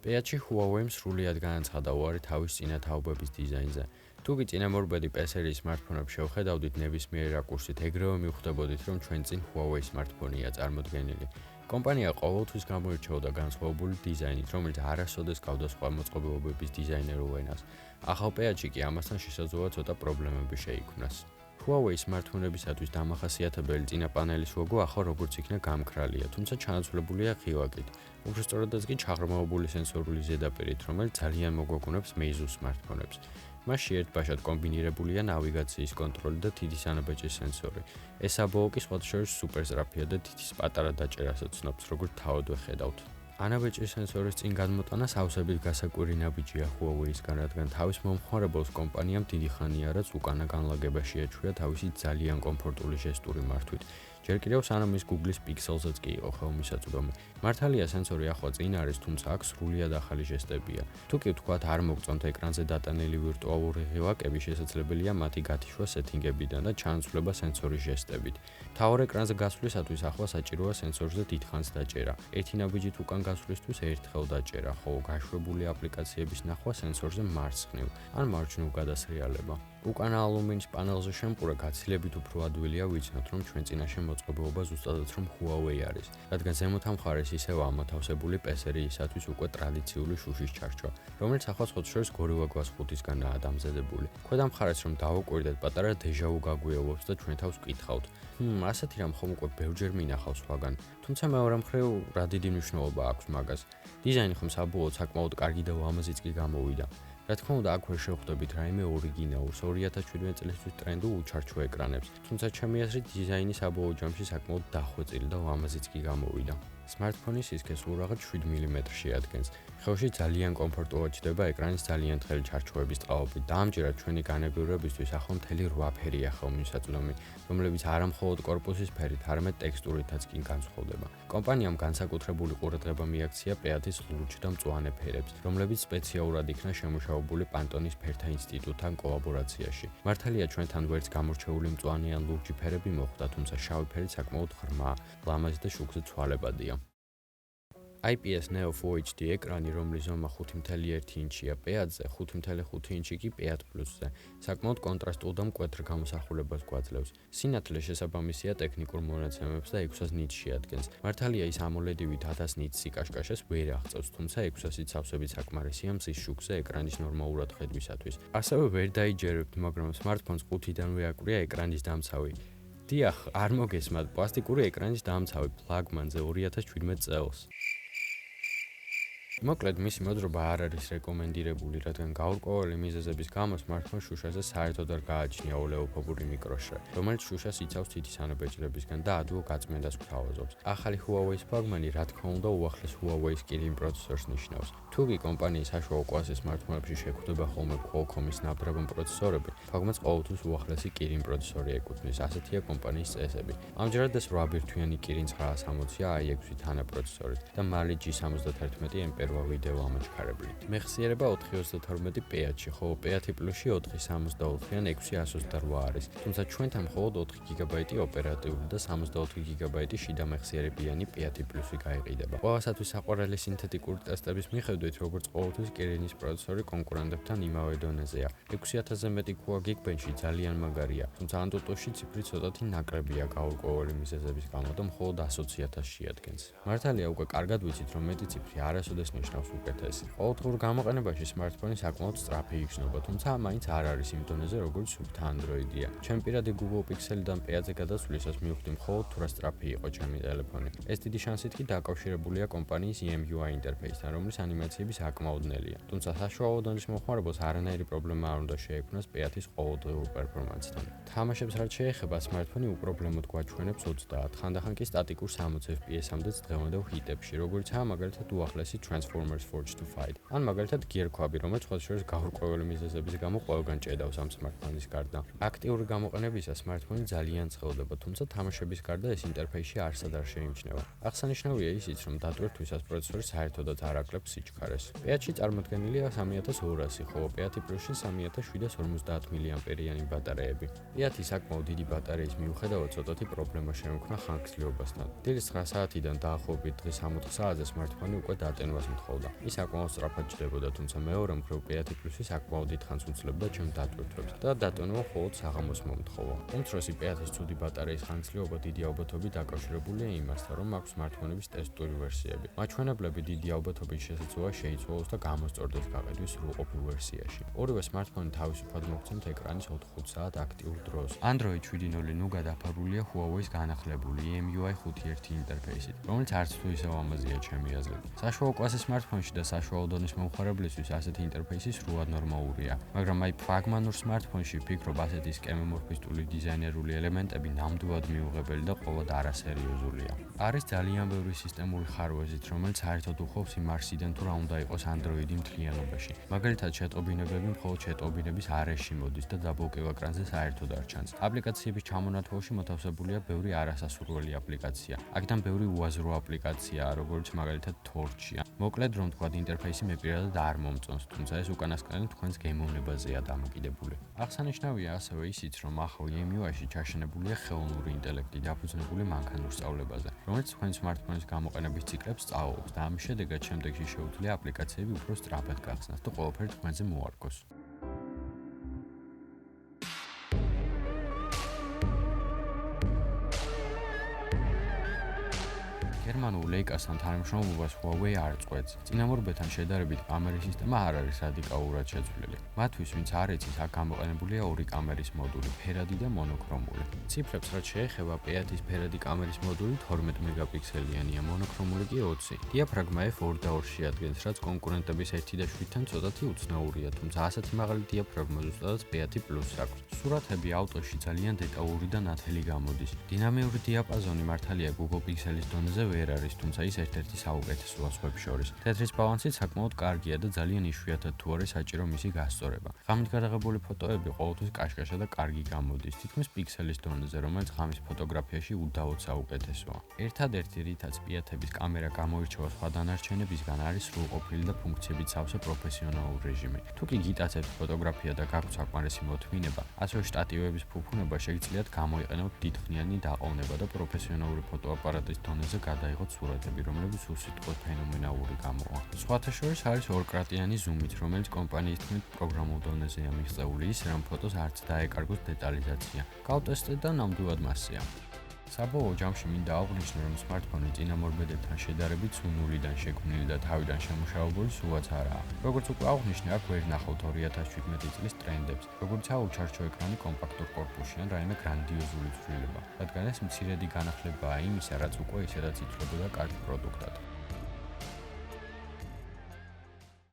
პეაჩი Huawei-მ სრულიად განაცხადა უარი თავის წინა თაობების დიზაინზე. თუ კი წინამორბედი P-series smartphone-ებს შევხედავდით ნებისმიერ რაკურსით, ეგრევე მივხვდებოდით, რომ ჩვენ წინ Huawei smartphone-ია წარმოდგენილი. კომპანია ყოველთვის გამოირჩეოდა განსხვავებული დიზაინით, რომელიც არასოდეს გავდა სხვა მოწყობილობების დიზაინერულ ენას. ახალ პეაჩი კი ამასთან შესაძლოა ცოტა პრობლემები შეიქმნას. Huawei smartphone-ებისათვის დამახასიათებელი წინა პანელის ლოგო ახლა როგორც იქნა გამქრალია, თუმცა ჩანაცვლებულია ღილაკით. უბრალოდ კი ჩაღრმავებული სენსორული ზედაპირით, რომელიც ძალიან მოგვაგონებს Meizu smartphone-ებს. მასში ერთბაშად კომბინირებულია ნავიგაციის კონტროლი და თითის ანაბეჭდის სენსორი. ეს საბოლოო კი სხვათა შორის სუპერსტრაფია და თითის პატარა დაჭერასაც ცნობს, როგორც თავადვე ხედავთ. ანაბეჭდის სენსორის წინ გადმოტანა სავსებით გასაკვირი ნაბიჯია Huawei-ისგან, რადგან თავის მომხმარებელს კომპანიამ დიდი ხანია რაც უკანა განლაგებაში ეჩვია თავისი ძალიან კომფორტული ჟესტური მართვით. ჯერ კიდევ სანამ ის Google-ის Pixel-საც კი იყო ხელმისაწვდომი. მართალია სენსორი ახლა წინ არის, თუმცა აქ სრულიად ახალი ჟესტებია. თუ კი ვთქვათ არ მოგწონთ ეკრანზე დატანილი ვირტუალური ღილაკები, შესაძლებელია მათი გათიშვა სეტინგებიდან და ჩანაცვლება სენსორის ჟესტებით. მთავარ ეკრანზე გასვლისათვის ახლა საჭიროა სენსორზე დიდხანს დაჭერა. ერთი ნაბიჯით უკან გასვლისთვის ერთხელ დაჭერა, ხოლო გაშვებული აპლიკაციების ნახვა სენსორზე მარცხნივ ან მარჯვნივ გადასრიალება. უკანა ალუმინის პანელზე შემპურა გაცილებით უფრო ადვილია ვიცნოთ, რომ ჩვენ წინაშე მოწყობილობა ზუსტადაც რომ Huawei არის, რადგან ზემოთ ამ მხარეს ისევ ამოთავსებული P-series-ისთვის უკვე ტრადიციული შუშის ჩარჩვა, რომელიც ახლა სხვათა შორის Gorilla Glass 5-ისგანაა დამზადებული. ქვედა მხარეს რომ დავუკვირდეთ, პატარა დეჟავუ გაგვიელვებს და ჩვენ თავს ვკითხავთ. ასეთი რამ ხომ უკვე ბევრჯერ მინახავს სხვაგან, თუმცა მეორე მხრივ რა დიდი მნიშვნელობა აქვს მაგას. დიზაინი ხომ საბოლოოდ საკმაოდ კარგი და ლამაზიც კი გამოვიდა. რა თქმა უნდა, აქ ვერ შევხვდებით რაიმე ორიგინალურს 2017 წლისთვის ტრენდულ უჩარჩო ეკრანებს, თუმცა ჩემი აზრით დიზაინი საბოლოო ჯამში საკმაოდ დახვეწილი და ლამაზიც კი გამოვიდა. Smartphone-ის სისქე სულ რაღაც 7 მმ-ში ადგენს. ხელში ძალიან კომფორტულად ჩდება ეკრანის ძალიან თხელი ჩარჩოების წყალობით და ამჯერად ჩვენი განებივრებისთვის ახლა მთელი 8 ფერია ხელმისაწვდომი, რომლებიც არა მხოლოდ კორპუსის ფერით, არამედ ტექსტურითაც კი განსხვავდება. კომპანიამ განსაკუთრებული ყურადღება მიაქცია პეათის ლურჯ და მწვანე ფერებს, რომლებიც სპეციალურად იქნა შემუშავებული Pantone-ის ფერთა ინსტიტუტთან კოლაბორაციაში. მართალია ჩვენთან ვერც გამორჩეული მწვანე ან ლურჯი ფერები მოხვდა, თუმცა შავი ფერი საკმაოდ ღრმა, ლამაზი და შუქზე ცვალებადია. IPS Neo Full HD ეკრანი, რომლის ზომა 5.1 ინჩია პეატზე, 5.5 ინჩი კი პეატ პლუსზე, საკმაოდ კონტრასტულ და მკვეთრ გამოსახულებას გვაძლევს. სინათლე შესაბამისია ტექნიკურ მონაცემებს და 600 ნიტში ადგენს. მართალია ის AMOLED-ივით 1000 ნიტს იკაშკაშეს ვერ აღწევს, თუმცა 600-ით სავსებით საკმარისია მზის შუქზე ეკრანის ნორმალურად ხედვისათვის. ასევე ვერ დაიჯერებთ, მაგრამ smartphone-ს ყუთიდანვე აკვირია ეკრანის დამცავი. დიახ, არ მოგესმათ, პლასტიკური ეკრანის დამცავი ფლაგმანზე 2017 წელს. მოკლედ, მისი მოძრობა არ არის რეკომენდირებული, რადგან გაურკვეველი მიზეზების გამო smartphone შუშაზე საერთოდ არ გააჩნია ოლეოფობური მიკროშრე, რომელიც შუშას იცავს თითის ანაბეჭდებისგან და ადვილ გაწმენდას გვთავაზობს. ახალი Huawei-ის ფლაგმანი, რა თქმა უნდა, უახლეს Huawei-ის Kirin პროცესორს ნიშნავს. თუ კი კომპანიის საშუალო კლასის smartphone-ებში შეგვხვდება ხოლმე Qualcomm-ის ნაბრაბო პროცესორები, ფლაგმანს ყოველთვის უახლესი Kirin პროცესორი ეკუთვნის, ასეთია კომპანიის წესები. ამჯერად ეს 8 ბირთვიანი Kirin 960-ია i6 თანაპროცესორით და Mali G71 Emperor ვიდეო ამოჩქარებლით. მეხსიერება 432 პეატში, ხოლო პეათი პლუსში 464-ან 628 არის, თუმცა ჩვენთან მხოლოდ 4 გიგაბაიტი ოპერატიული და 64 გიგაბაიტი შიდა მეხსიერებიანი პეათი პლუსი გაიყიდება. ყველასათვის საყვარელი სინთეტიკური ტესტების მიხედვით, როგორც ყოველთვის Kirin-ის პროცესორი კონკურენტებთან იმავე დონეზეა. 6000-ზე მეტი QA Geekbench-ი ძალიან მაგარია, თუმცა AnTuTu-ში ციფრი ცოტათი ნაკლებია გაურკვეველი მიზეზების გამო და მხოლოდ 120,000-ში ადგენს. მართალია უკვე კარგად ვიცით, რომ მეტი ციფრი არასოდეს ნიშნავს უკეთესი. ყოველდღიურ გამოყენებაში smartphone-ი საკმაოდ სწრაფი იგრძნობა, თუმცა მაინც არ არის იმ დონეზე, როგორც სუფთა Android-ია. ჩემ პირადი Google Pixel-დან პეატზე გადასვლისას მივხვდი მხოლოდ თუ რა სწრაფი იყო ჩემი ტელეფონი. ეს დიდი შანსით კი დაკავშირებულია კომპანიის EMUI ინტერფეისთან, რომლის ანიმაციები საკმაოდნელია. თუმცა საშუალო დონის მომხმარებელს არანაირი პრობლემა არ უნდა შეექმნას პეათის ყოველდღიურ პერფორმანსთან. თამაშებს რაც შეეხება, smartphone-ი უპრობლემოდ გვაჩვენებს 30, ხანდახან კი სტატიკურ 60 FPS-მდეც დღევანდელ ჰიტებში, როგორიცაა მაგალითად უახლესი Transformers Forged to Fight. ან მაგალითად Gear Club, რომელიც სხვათა შორის გაურკვეველი მიზეზების გამო ყველგან ჭედავს ამ smartphone-ის გარდა. აქტიური გამოყენებისას smartphone-ი ძალიან ცხელდება, თუმცა თამაშების გარდა ეს ინტერფეისში არსად არ შეიმჩნევა. აღსანიშნავია ისიც, რომ დატვირთვისას პროცესორი საერთოდაც არ აკლებს სიჩქარეს. გაითხარეს. P1-ში წარმოდგენილია 3200, ხოლო P1 Plus-ში 3750 მAh-იანი ბატარეები. P1 საკმაოდ დიდი ბატარეის მიუხედავად ცოტათი პრობლემა შეექმნა ხანგრძლივობასთან. დილის 9 საათიდან დაახლოებით დღის 6 საათზე სმარტფონი უკვე დატენვას მთხოვდა. ის საკმაოდ სწრაფად ჯდებოდა, თუმცა მეორე მხრივ P1 Plus-ი საკმაოდ დიდ ხანს უძლებდა ჩემ დატვირთვებს და დატენვა მხოლოდ საღამოს მომთხოვა. უმცროსი P1-ის ცუდი ბატარეის ხანგრძლივობა დიდი ალბათობით დაკავშირებულია იმასთან, რომ აქვს სმარტფონების ტესტური ვერსიები. მაჩვენებლები დიდი ალბათობით შესაძლოა შეიცვალოს და გამოსწორდეს გაყიდვის სრულყოფილ ვერსიაში. ორივე სმარტფონი თავისუფლად მოგცემთ ეკრანის 4-5 საათ აქტიურ დროს. Android 7.0 ნუ გადაფარულია Huawei-ის განახლებული EMUI 5.1 ინტერფეისით, რომელიც არც თუ ისევ ამაზია ჩემი აზრით. საშუალო კლასის სმარტფონში და საშუალო დონის მომხმარებლისთვის ასეთი ინტერფეისი სრულად ნორმალურია, მაგრამ აი ფრაგმანურ სმარტფონში ვფიქრობ ასეთი სკემომორფისტული დიზაინერული ელემენტები ნამდვილად მიუღებელი და ყოველდღე არასერიოზულია. არის ძალიან ბევრი სისტემური ხარვეზით, რომელიც საერთოდ უხობს იმ არსიდან თუ რა უნდა იყოს Android-ი მთლიანობაში. მაგალითად, შეტყობინებები მხოლოდ შეტყობინების არეში მოდის და დაბოლკილ ეკრანზე საერთოდ არ ჩანს. აპლიკაციების ჩამონათვალში მოთავსებულია ბევრი არასასურველი აპლიკაცია. აქედან ბევრი უაზრო აპლიკაციაა, როგორც მაგალითად Torch-ი. მოკლედ, რომ თქვა, ინტერფეისი მე პირადად არ მომწონს, თუმცა ეს უკანასკნელი თქვენს გემოვნებაზეა დამოკიდებული. აღსანიშნავია ასევე ისიც, რომ ახალ EMUI-ში ჩაშენებულია ხელოვნური ინტელექტი დაფუძნებული მანქანურ სწავლებაზე, რომელიც თქვენი სმარტფონის გამოყენების ციკლებს სწავლობს და ამის შედეგად შემდეგში შეუძლია აპლიკაციები უფრო სწრაფად გახსნას და ყველაფერი თქვენზე მოარგოს. გერმანულ ლეიკასთან თანამშრომლობას Huawei არ წყვეტს. წინამორბედთან შედარებით კამერის სისტემა არ არის რადიკალურად შეცვლილი. მათთვის, ვინც არ იცის, აქ გამოყენებულია ორი კამერის მოდული, ფერადი და მონოქრომული. ციფრებს რაც შეეხება, P1-ის ფერადი კამერის მოდული 12 მეგაპიქსელიანია, მონოქრომული კი 20. დიაფრაგმა f2.2 შეადგენს, რაც კონკურენტების 1.7-თან ცოტათი უცნაურია, თუმცა ასეთი მაღალი დიაფრაგმა ზუსტადად P1 Plus აქვს. სურათები ავტოში ძალიან დეტალური და ნათელი გამოდის. დინამიური დიაპაზონი მართალია Google Pixel-ის დონეზე ვერ არის, თუმცა ის ერთ-ერთი საუკეთესოა სხვებს შორის. თეთრის ბალანსით საკმაოდ კარგია და ძალიან იშვიათად თუ არის საჭირო მისი გასწორება. ღამით გადაღებული ფოტოები ყოველთვის კაშკაშა და კარგი გამოდის, თითქმის პიქსელის დონეზე, რომელიც ღამის ფოტოგრაფიაში უდაოდ საუკეთესოა. ერთადერთი რითაც P1-ების კამერა გამოირჩევა სხვა დანარჩენებისგან არის სრულყოფილი და ფუნქციებით სავსე პროფესიონალური რეჟიმი. თუ კი გიტაცებთ ფოტოგრაფია და გაქვთ საკმარისი მოთმინება, ასევე შტატივების ფუფუნება შეგიძლიათ გამოიყენოთ დიდხნიანი დაყოვნება და პროფესიონალური ფოტოაპარატის დონეზე გადაიღოთ სურათები, რომლებიც უსიტყვოდ ფენომენალური გამოვა. სხვათა შორის არის ორკრატიანი ზუმით, რომელიც კომპანიის თქმით პროგრამულ დონეზეა მიღწეული ის, რომ ფოტოს არც დაეკარგოს დეტალიზაცია. გავტესტეთ და ნამდვილად მასზეა. საბოლოო ჯამში მინდა აღვნიშნო, რომ სმარტფონი წინამორბედებთან შედარებით სუნულიდან შექმნილი და თავიდან შემუშავებული სულაც არაა. როგორც უკვე აღვნიშნე, აქ ვერ ნახავთ 2017 წლის ტრენდებს, როგორიცაა უჩარჩო ეკრანი კომპაქტურ კორპუსში ან რაიმე გრანდიოზული ცვლილება, რადგან ეს მცირედი განახლებაა იმისა, რაც უკვე ისედაც ითვლებოდა კარგ პროდუქტად.